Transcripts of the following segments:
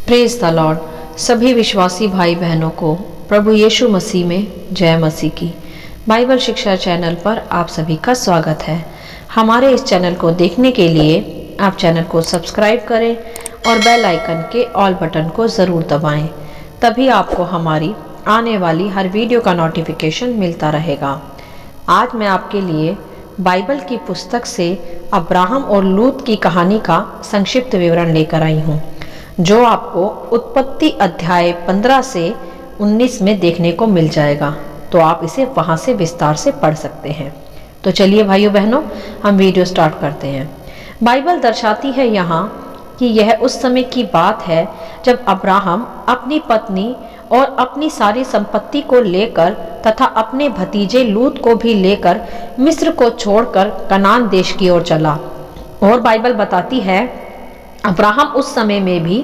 Praise the Lord. सभी विश्वासी भाई बहनों को प्रभु यीशु मसीह में जय मसीह की। बाइबल शिक्षा चैनल पर आप सभी का स्वागत है। हमारे इस चैनल को देखने के लिए आप चैनल को सब्सक्राइब करें और बेल आइकन के ऑल बटन को ज़रूर दबाएं, तभी आपको हमारी आने वाली हर वीडियो का नोटिफिकेशन मिलता रहेगा। आज मैं आपके लिए बाइबल की पुस्तक से अब्राहम और लूत की कहानी का संक्षिप्त विवरण लेकर आई हूँ, जो आपको उत्पत्ति अध्याय 15 से 19 में देखने को मिल जाएगा। तो आप इसे वहां से विस्तार से पढ़ सकते हैं। तो चलिए भाइयों बहनों, हम वीडियो स्टार्ट करते हैं। बाइबल दर्शाती है यहाँ कि यह उस समय की बात है जब अब्राहम अपनी पत्नी और अपनी सारी संपत्ति को लेकर तथा अपने भतीजे लूत को भी लेकर मिस्र को छोड़कर कनान देश की ओर चला। और बाइबल बताती है अब्राहम उस समय में भी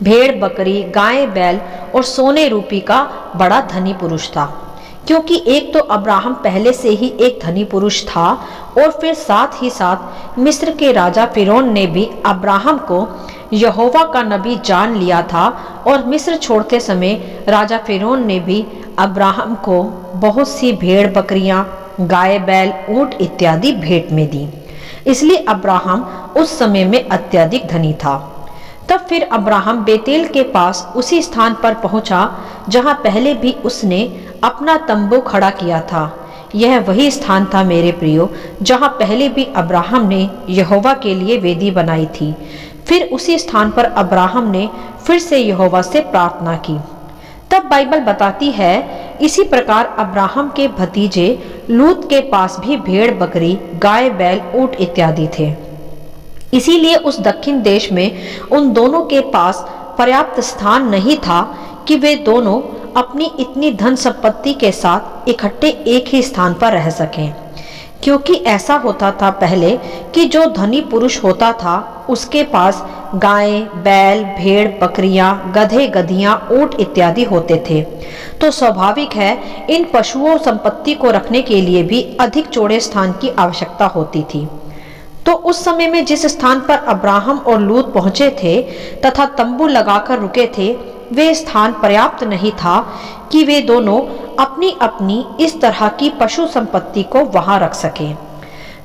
भेड़ बकरी गाय बैल और सोने रूपी का बड़ा धनी पुरुष था, क्योंकि एक तो अब्राहम पहले से ही एक धनी पुरुष था और फिर साथ ही साथ मिस्र के राजा फिरौन ने भी अब्राहम को यहोवा का नबी जान लिया था। और मिस्र छोड़ते समय राजा फिरौन ने भी अब्राहम को बहुत सी भेड़ बकरियां गाय बैल ऊंट इत्यादि भेंट में दी, इसलिए अब्राहम उस समय में अत्यधिक धनी था। तब फिर अब्राहम बेतेल के पास उसी स्थान पर पहुंचा जहां पहले भी उसने अपना तंबू खड़ा किया था। यह वही स्थान था मेरे प्रियो, जहां पहले भी अब्राहम ने यहोवा के लिए वेदी बनाई थी। फिर उसी स्थान पर अब्राहम ने फिर से यहोवा से प्रार्थना की। तब बाइबल बताती है इसी प्रकार अब्राहम के भतीजे लूत के पास भी भेड़ बकरी गाय बैल ऊंट इत्यादि थे। इसीलिए उस दक्षिण देश में उन दोनों के पास पर्याप्त स्थान नहीं था कि वे दोनों अपनी इतनी धन संपत्ति के साथ इकट्ठे एक ही स्थान पर रह सकें, क्योंकि ऐसा होता था पहले कि जो धनी पुरुष होता था उसके पास गाय बैल भेड़ बकरियां गधे गधियां ऊंट इत्यादि होते थे। तो स्वाभाविक है इन पशुओं संपत्ति को रखने के लिए भी अधिक चौड़े स्थान की आवश्यकता होती थी। तो उस समय में जिस स्थान पर अब्राहम और लूत पहुंचे थे तथा तंबू लगाकर रुके थे, वे स्थान पर्याप्त नहीं था कि वे दोनों अपनी अपनी इस तरह की पशु संपत्ति को वहां रख सकें।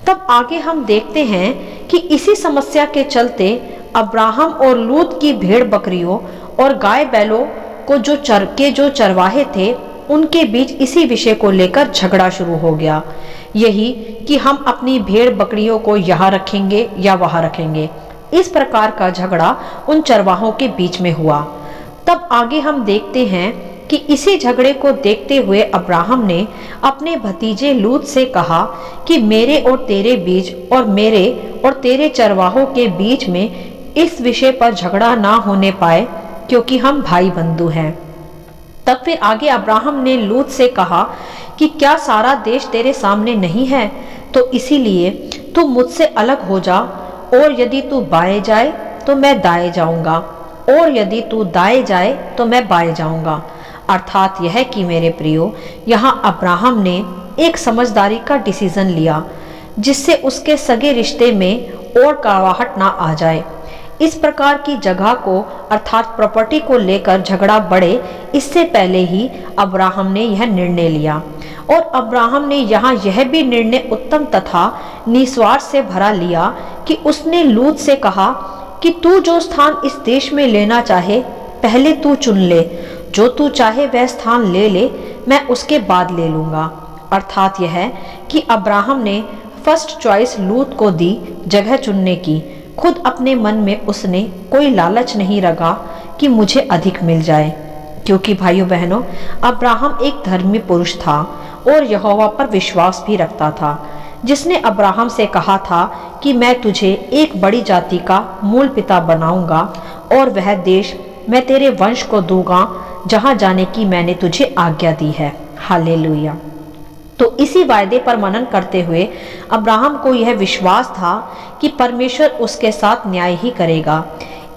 तब आगे हम देखते हैं कि इसी समस्या के चलते अब्राहम और लूत की भेड़ बकरियों और गाय बैलों को जो चरवाहे थे उनके बीच इसी विषय को लेकर झगड़ा शुरू हो गया। यही कि हम अपनी भेड़ बकरियों को यहाँ रखेंगे या वहाँ रखेंगे। इस प्रकार का झगड़ा उन चरवाहों के बीच में हुआ। तब आगे हम देखते हैं कि इसी झगड़े को देखते हुए अब्राहम ने अपने भतीजे लूत से कहा कि मेरे और तेरे बीच और मेरे और तेरे चरवाहों के बीच में इस विषय पर झगड़ा ना होने पाए, क्योंकि हम भाई बंधु हैं। तब फिर आगे अब्राहम ने लूत से कहा कि क्या सारा देश तेरे सामने नहीं है, तो इसीलिए तू मुझसे अलग हो जा, और यदि तू बाएं जाए तो मैं दाएं जाऊंगा, और यदि तू दाएं जाए तो मैं बाएं जाऊंगा। अर्थात यह कि मेरे प्रियो, यहाँ अब्राहम ने एक समझदारी का डिसीजन लिया जिससे उसके सगे रिश्ते में और कड़वाहट ना आ जाए। इस प्रकार की जगह को अर्थात प्रॉपर्टी को लेकर झगड़ा बढ़े, इससे पहले ही अब्राहम ने यह निर्णय लिया। और अब्राहम ने यहाँ यह भी निर्णय उत्तम तथा निस्वार्थ से भरा लिया कि उसने लूत से कहा कि तू जो स्थान इस देश में लेना चाहे पहले तू चुन ले, जो तू चाहे वह स्थान ले ले, मैं उसके बाद ले लूंगा। अर्थात यह कि अब्राहम ने फर्स्ट चॉइस लूत को दी जगह चुनने की। खुद अपने मन में उसने कोई लालच नहीं रखा कि मुझे अधिक मिल जाए, क्योंकि भाइयों बहनों अब्राहम एक धर्मी पुरुष था और यहोवा पर विश्वास भी रखता था, जिसने अब्राहम से कहा था कि मैं तुझे एक बड़ी जाति का मूल पिता बनाऊंगा और वह देश मैं तेरे वंश को दूंगा जहां जाने की मैंने तुझे आज्ञा दी है। हालेलुया। तो इसी वायदे पर मनन करते हुए अब्राहम को यह विश्वास था कि परमेश्वर उसके साथ न्याय ही करेगा।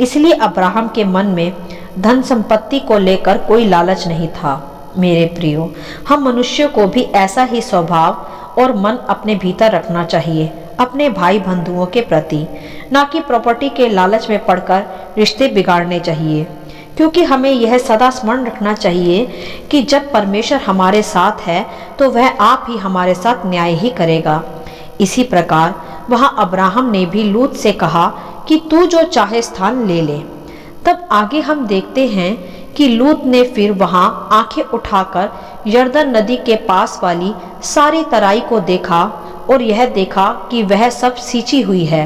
इसलिए अब्राहम के मन में धन संपत्ति को लेकर कोई लालच नहीं था। मेरे प्रियो, हम मनुष्य को भी ऐसा ही स्वभाव और मन अपने भीतर रखना चाहिए अपने भाई बंधुओं के प्रति, ना कि प्रॉपर्टी के लालच में पड़कर रिश्ते बिगाड़ने चाहिए। क्योंकि हमें यह सदा स्मरण रखना चाहिए कि जब परमेश्वर हमारे साथ है तो वह आप ही हमारे साथ न्याय ही करेगा। इसी प्रकार वहाँ अब्राहम ने भी लूत से कहा कि तू जो चाहे स्थान ले ले। तब आगे हम देखते हैं कि लूत ने फिर वहाँ आंखें उठाकर यरदन नदी के पास वाली सारी तराई को देखा और यह देखा कि वह सब सींची हुई है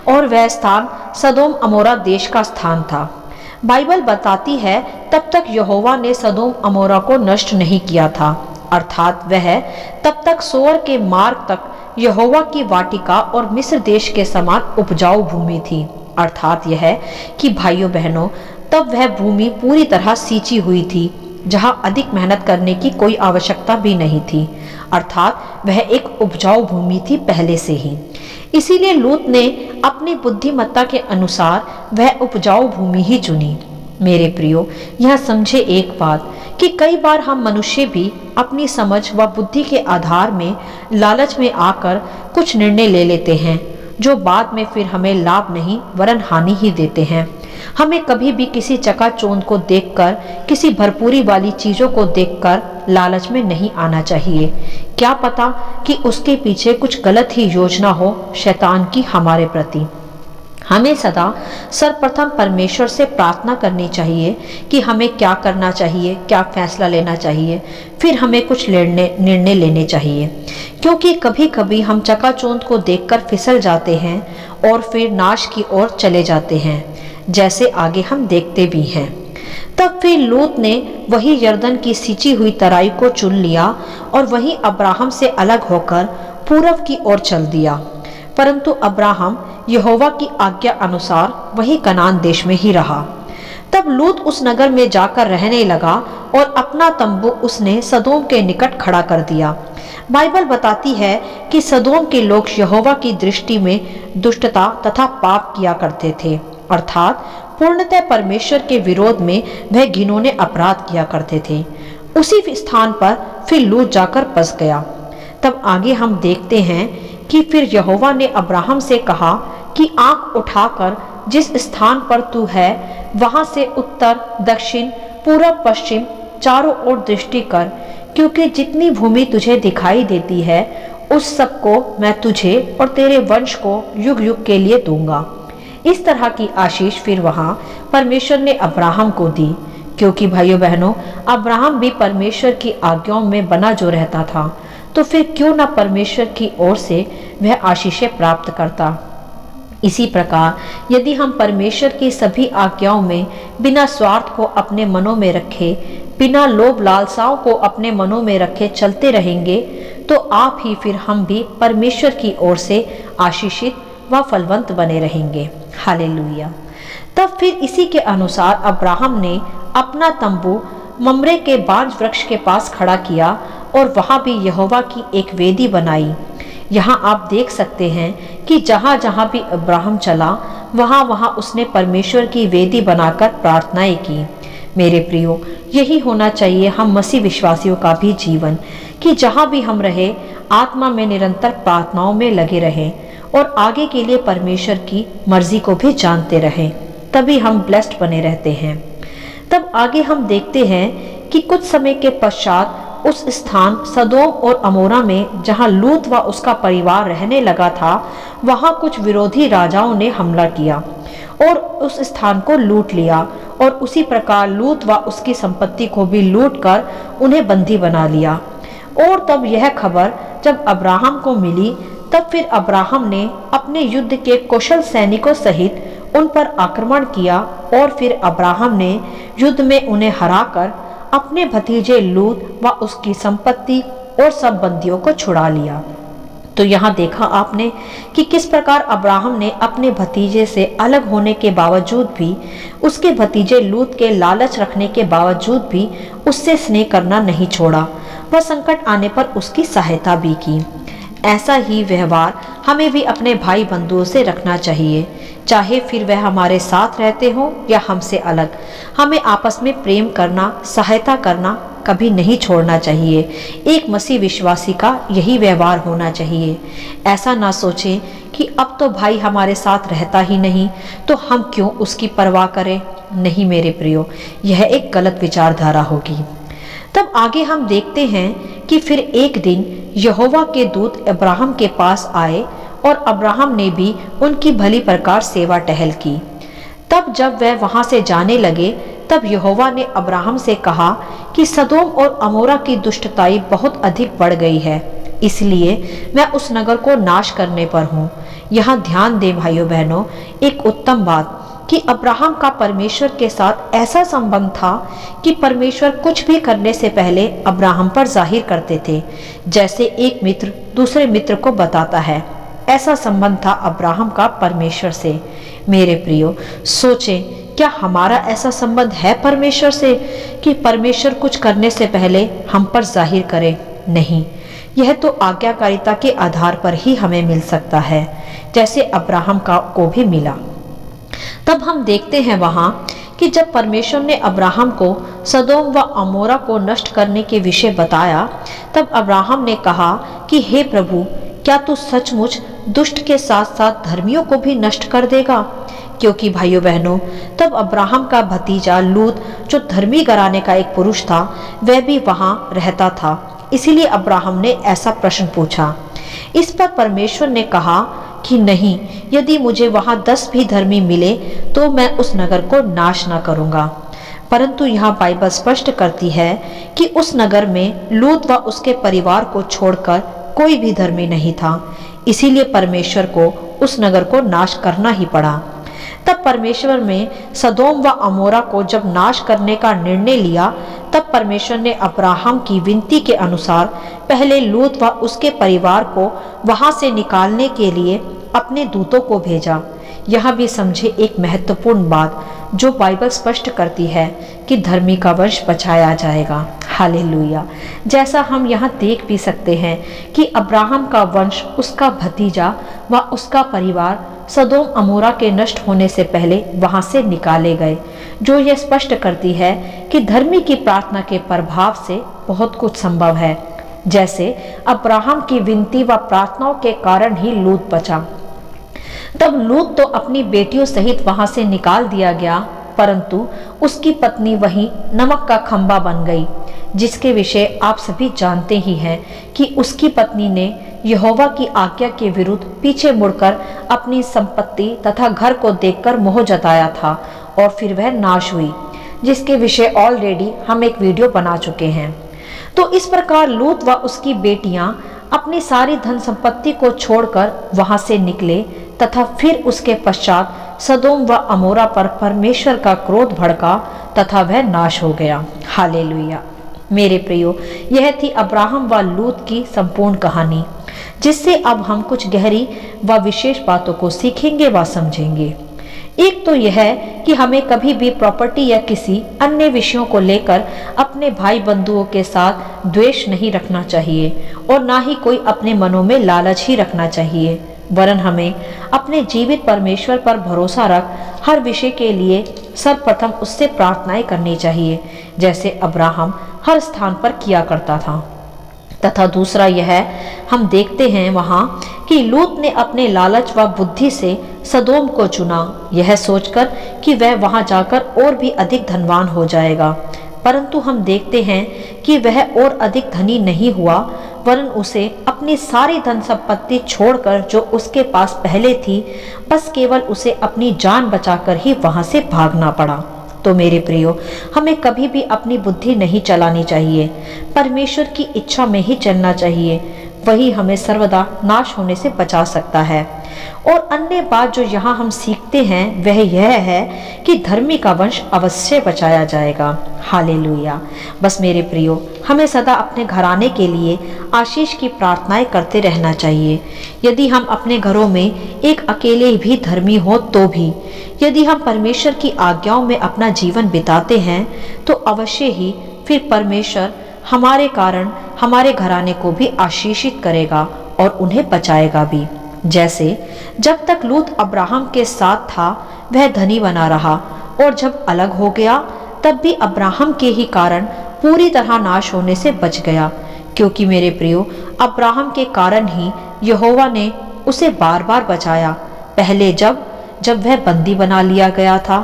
और वह स्थान सदोम अमोरा देश का स्थान था। बाइबल बताती है तब तक यहोवा ने सदोम अमोरा को नष्ट नहीं किया था, अर्थात वह तब तक सोअर के मार्ग तक यहोवा की वाटिका और मिस्र देश के समान उपजाऊ भूमि थी। अर्थात यह कि भाइयों बहनों, तब वह भूमि पूरी तरह सींची हुई थी, जहां अधिक मेहनत करने की कोई आवश्यकता भी नहीं थी। अर्थात वह एक उपजाऊ भूमि थी पहले से ही। इसीलिए लूत ने अपनी बुद्धिमत्ता के अनुसार वह उपजाऊ भूमि ही चुनी। मेरे प्रियो, यह समझे एक बात कि कई बार हम मनुष्य भी अपनी समझ व बुद्धि के आधार में लालच में आकर कुछ निर्णय ले लेते हैं जो बाद में फिर हमें लाभ नहीं वरन हानि ही देते हैं। हमें कभी भी किसी चकाचौंध को देखकर, किसी भरपूरी वाली चीजों को देखकर लालच में नहीं आना चाहिए। क्या पता कि उसके पीछे कुछ गलत ही योजना हो शैतान की हमारे प्रति। हमें सदा सर्वप्रथम परमेश्वर से प्रार्थना करनी चाहिए कि हमें क्या करना चाहिए, क्या फैसला लेना चाहिए, फिर हमें कुछ निर्णय लेने चाहिए। क्योंकि कभी कभी हम चकाचौंध को देखकर फिसल जाते हैं और फिर नाश की ओर चले जाते हैं, जैसे आगे हम देखते भी हैं। तब फिर लूत ने वही यरदन की सींची हुई तराई को चुन लिया और वहीं अब्राहम से अलग होकर पूरब की ओर चल दिया। परंतु अब्राहम यहोवा की आज्ञा अनुसार वही कनान देश में ही रहा। तब लूत उस नगर में जाकर रहने लगा और अपना तंबू उसने सदोम के निकट खड़ा कर दिया। बाइबल बताती है कि सदोम के लोग यहोवा की दृष्टि में दुष्टता तथा पाप किया करते थे, अर्थात पूर्णतः परमेश्वर के विरोध में वह घिनौने अपराध किया करते थे। उसी स्थान पर फिर लूत जाकर बस गया। तब आगे हम देखते हैं कि फिर यहोवा ने अब्राहम से कहा कि आंख उठाकर जिस स्थान पर तू है वहां से उत्तर, दक्षिण, पूरब, पश्चिम चारों ओर दृष्टि कर, क्योंकि जितनी भूमि तुझे दिखाई देती है उस सब को मैं तुझे और तेरे वंश को युग युग के लिए दूंगा। इस तरह की आशीष फिर वहां परमेश्वर ने अब्राहम को दी, क्योंकि भाइयों बहनों, अब्राहम भी परमेश्वर की आज्ञाओं में बना जो रहता था, तो फिर क्यों न परमेश्वर की ओर से वह आशीषें प्राप्त करता। इसी प्रकार यदि हम परमेश्वर की सभी आज्ञाओं में बिना स्वार्थ को अपने मनों में रखे, बिना लोभ लालसाओं को अपने मनों में रखे चलते रहेंगे, तो आप ही फिर हम भी परमेश्वर की ओर से आशीषित व फलवंत बने रहेंगे। हालेलुया। तब फिर इसी के अनुसार अब्राहम ने अपना तंबू ममरे के बांज वृक्ष के पास खड़ा किया और वहां भी यहोवा की एक वेदी बनाई। यहाँ आप देख सकते हैं कि जहाँ जहाँ भी अब्राहम चला वहाँ वहाँ उसने परमेश्वर की वेदी बनाकर प्रार्थनाएं की। मेरे प्रियो, यही होना चाहिए हम मसीह विश्वासियों का भी जीवन, कि जहाँ भी हम रहे आत्मा में निरंतर प्रार्थनाओं में लगे रहें और आगे के लिए परमेश्वर की मर्जी को भी जानते रहें, तभी हम ब्लेस्ड बने रहते हैं। तब आगे हम देखते हैं कि कुछ समय के पश्चात उस स्थान सदोम और अमोरा में जहां लूत व उसका परिवार रहने लगा था, वहां कुछ विरोधी राजाओं ने हमला किया और उस स्थान को लूट लिया, और उसी प्रकार लूत व उसकी संपत्ति को भी लूट कर उन्हें बंदी बना लिया। और तब यह खबर जब अब्राहम को मिली, तब फिर अब्राहम ने अपने युद्ध के कुशल सैनिकों सहित उन पर आक्रमण किया और फिर अब्राहम ने युद्ध में उन्हें हराकर अपने भतीजे लूत व उसकी संपत्ति और सब बंदियों को छुड़ा लिया। तो यहाँ देखा आपने कि किस प्रकार अब्राहम ने अपने भतीजे से अलग होने के बावजूद भी, उसके भतीजे लूत के लालच रखने के बावजूद भी उससे स्नेह करना नहीं छोड़ा, वह संकट आने पर उसकी सहायता भी की। ऐसा ही व्यवहार हमें भी अपने भाई बंधुओं से रखना चाहिए, चाहे फिर वह हमारे साथ रहते हो या हमसे अलग। हमें आपस में प्रेम करना, सहायता करना कभी नहीं छोड़ना चाहिए। एक मसीह विश्वासी का यही व्यवहार होना चाहिए। ऐसा ना सोचें कि अब तो भाई हमारे साथ रहता ही नहीं, तो हम क्यों उसकी परवाह करें। नहीं मेरे प्रियो, यह एक गलत विचारधारा होगी। तब आगे हम देखते हैं कि फिर एक दिन यहोवा के दूत अब्राहम के पास आए और अब्राहम ने भी उनकी भली प्रकार सेवा टहल की। तब जब वह वहां से जाने लगे तब यहोवा ने अब्राहम से कहा कि सदोम और अमोरा की दुष्टताई बहुत अधिक बढ़ गई है, इसलिए मैं उस नगर को नाश करने पर हूँ। यहाँ ध्यान दें भाइयों बहनों, एक उत्तम बात कि अब्राहम का परमेश्वर के साथ ऐसा संबंध था कि परमेश्वर कुछ भी करने से पहले अब्राहम पर जाहिर करते थे, जैसे एक मित्र दूसरे मित्र को बताता है। ऐसा संबंध था अब्राहम का परमेश्वर से। मेरे प्रियो, सोचें, क्या हमारा ऐसा संबंध है परमेश्वर से कि परमेश्वर कुछ करने से पहले हम पर जाहिर करे? नहीं, यह तो आज्ञाकारिता के आधार पर ही हमें मिल सकता है, जैसे अब्राहम को भी मिला। तब हम देखते हैं वहां कि जब परमेश्वर ने अब्राहम को सदोम व अमोरा को नष्ट करने के विषय बताया, तब अब्राहम ने कहा कि हे प्रभु, क्या तू सचमुच दुष्ट के साथ साथ धर्मियों को भी नष्ट कर देगा? क्योंकि भाइयों बहनों, तब अब्राहम का भतीजा लूत, जो धर्मी घराने का एक पुरुष था, वह भी वहां रहता था। इसीलिए अब्राहम ने ऐसा प्रश्न पूछा। इस पर परमेश्वर ने कहा कि नहीं, यदि मुझे वहां 10 भी धर्मी मिले तो मैं उस नगर को नाश न करूंगा। परंतु यहाँ बाइबल स्पष्ट करती है कि उस नगर में लूत व उसके परिवार को छोड़कर कोई भी धर्मी नहीं था, इसीलिए परमेश्वर को उस नगर को नाश करना ही पड़ा। तब परमेश्वर ने सदोम व अमोरा को जब नाश करने का निर्णय लिया, तब परमेश्वर ने अब्राहम की विनती के अनुसार पहले लूत व उसके परिवार को वहां से निकालने के लिए अपने दूतों को भेजा। यहाँ भी समझे एक महत्वपूर्ण बात जो बाइबल स्पष्ट करती है कि धर्मी का वंश बचाया जाएगा। हालेलुया। जैसा हम यहाँ देख भी सकते हैं कि अब्राहम का वंश, उसका भतीजा व उसका परिवार सदोम अमोरा के नष्ट होने से पहले वहां से निकाले गए, जो यह स्पष्ट करती है कि धर्मी की प्रार्थना के प्रभाव से बहुत कुछ संभव है। जैसे अब्राहम की विनती व प्रार्थनाओं के कारण ही लूत बचा। तब लूत तो अपनी बेटियों सहित वहां से निकाल दिया गया, परंतु उसकी पत्नी वहीं नमक का खंबा बन गई, जिसके विषय आप सभी जानते ही हैं कि उसकी पत्नी ने यहोवा की आज्ञा के विरुद्ध पीछे मुड़कर अपनी संपत्ति तथा घर को देखकर मोह जताया था और फिर वह नाश हुई, जिसके विषय ऑलरेडी हम एक वीडियो बना चुके हैं। तो इस प्रकार लूत व उसकी बेटियां अपनी सारी धन संपत्ति को छोड़कर वहां से निकले तथा फिर उसके पश्चात सदोम व अमोरा पर परमेश्वर का क्रोध भड़का तथा वह नाश हो गया। हालेलुया। मेरे प्रियो, यह थी अब्राहम व लूत की संपूर्ण कहानी, जिससे अब हम कुछ गहरी व विशेष बातों को सीखेंगे व समझेंगे। एक तो यह है कि हमें कभी भी प्रॉपर्टी या किसी अन्य विषयों को लेकर अपने भाई बंधुओं के साथ द्वेष नहीं रखना चाहिए और ना ही कोई अपने मनों में लालच ही रखना चाहिए, वरन हमें अपने जीवित परमेश्वर पर भरोसा रख हर विषय के लिए सर्वप्रथम उससे प्रार्थनाएं करनी चाहिए, जैसे अब्राहम हर स्थान पर किया करता था। तथा दूसरा यह हम देखते हैं वहां कि लूत ने अपने लालच व बुद्धि से सदोम को चुना, यह सोचकर कि वह वहां जाकर और भी अधिक धनवान हो जाएगा। परंतु हम देखते हैं कि वह और अधिक धनी नहीं हुआ, वरन उसे अपनी सारी धन संपत्ति छोड़कर जो उसके पास पहले थी, बस केवल उसे अपनी जान बचाकर ही वहां से भागना पड़ा। तो मेरे प्रियो, हमें कभी भी अपनी बुद्धि नहीं चलानी चाहिए, परमेश्वर की इच्छा में ही चलना चाहिए, वही हमें सर्वदा नाश होने से बचा सकता है। और अन्य बात जो यहाँ हम सीखते हैं वह यह है कि धर्मी का वंश अवश्य बचाया जाएगा। हालेलुया। बस मेरे प्रियो, हमें सदा अपने घराने के लिए आशीष की प्रार्थनाएं करते रहना चाहिए। यदि हम अपने घरों में एक अकेले भी धर्मी हो तो भी, यदि हम परमेश्वर की आज्ञाओं में अपना जीवन बिताते हैं तो अवश्य ही फिर परमेश्वर हमारे कारण हमारे घराने को भी आशीषित करेगा और उन्हें बचाएगा भी। जैसे जब तक लूत अब्राहम के साथ था वह धनी बना रहा, और जब अलग हो गया तब भी अब्राहम के ही कारण पूरी तरह नाश होने से बच गया, क्योंकि मेरे प्रियो, अब्राहम के कारण ही यहोवा ने उसे बार बार बचाया। पहले जब वह बंदी बना लिया गया था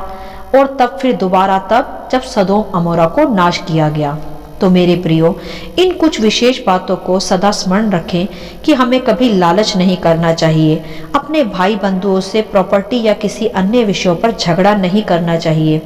और तब फिर दोबारा तब जब सदोम अमोरा को नाश किया गया। तो मेरे प्रियो, इन कुछ विशेष बातों को सदा स्मरण रखें कि हमें कभी लालच नहीं करना चाहिए, अपने भाई बंधुओं से प्रॉपर्टी या किसी अन्य विषयों पर झगड़ा नहीं करना चाहिए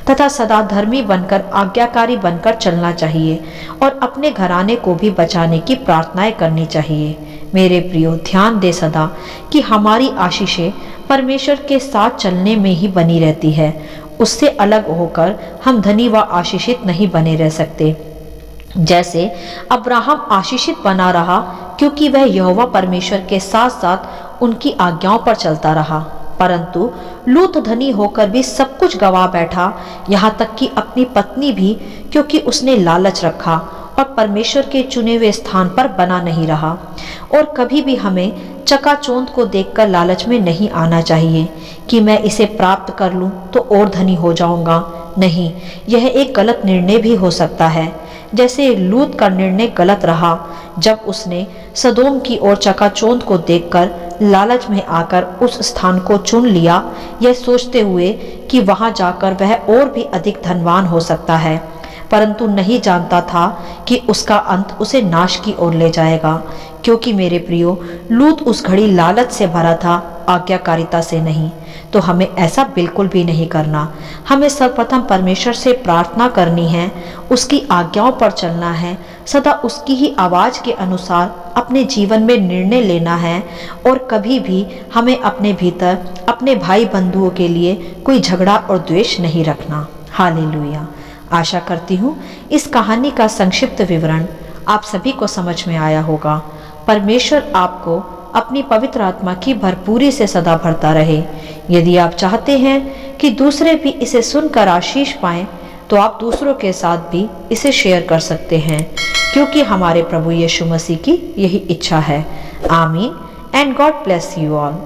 तथा सदा धर्मी बनकर आज्ञाकारी बनकर चलना चाहिए और अपने घराने को भी बचाने की प्रार्थनाएं करनी चाहिए। मेरे प्रियो, ध्यान दे सदा कि हमारी आशीषें परमेश्वर के साथ चलने में ही बनी रहती है। उससे अलग होकर हम धनी व आशीषित नहीं बने रह सकते। जैसे अब्राहम आशीषित बना रहा क्योंकि वह यहोवा परमेश्वर के साथ साथ उनकी आज्ञाओं पर चलता रहा, परंतु लूत धनी होकर भी सब कुछ गवा बैठा, यहाँ तक कि अपनी पत्नी भी, क्योंकि उसने लालच रखा और परमेश्वर के चुने हुए स्थान पर बना नहीं रहा। और कभी भी हमें चकाचौंध को देखकर लालच में नहीं आना चाहिए कि मैं इसे प्राप्त कर लूं तो और धनी हो जाऊंगा। नहीं, यह एक गलत निर्णय भी हो सकता है, जैसे लूत का निर्णय गलत रहा जब उसने सदोम की ओर चकाचौंध को देखकर लालच में आकर उस स्थान को चुन लिया, यह सोचते हुए कि वहां जाकर वह और भी अधिक धनवान हो सकता है, परंतु नहीं जानता था कि उसका अंत उसे नाश की ओर ले जाएगा। क्योंकि मेरे प्रियो, लूत उस घड़ी लालच से भरा था, आज्ञाकारिता से नहीं। तो हमें ऐसा बिल्कुल भी नहीं करना। हमें सर्वप्रथम परमेश्वर से प्रार्थना करनी है, उसकी आज्ञाओं पर चलना है, सदा उसकी ही आवाज के अनुसार अपने जीवन में निर्णय लेना है और कभी भी हमें अपने भीतर अपने भाई बंधुओं के लिए कोई झगड़ा और द्वेष नहीं रखना। हालेलुया। आशा करती हूँ इस कहानी का संक्षिप्त विवरण आप सभी को समझ में आया होगा। परमेश्वर आपको अपनी पवित्र आत्मा की भरपूरी से सदा भरता रहे। यदि आप चाहते हैं कि दूसरे भी इसे सुनकर आशीष पाएं, तो आप दूसरों के साथ भी इसे शेयर कर सकते हैं, क्योंकि हमारे प्रभु यीशु मसीह की यही इच्छा है। आमीन and God bless you all.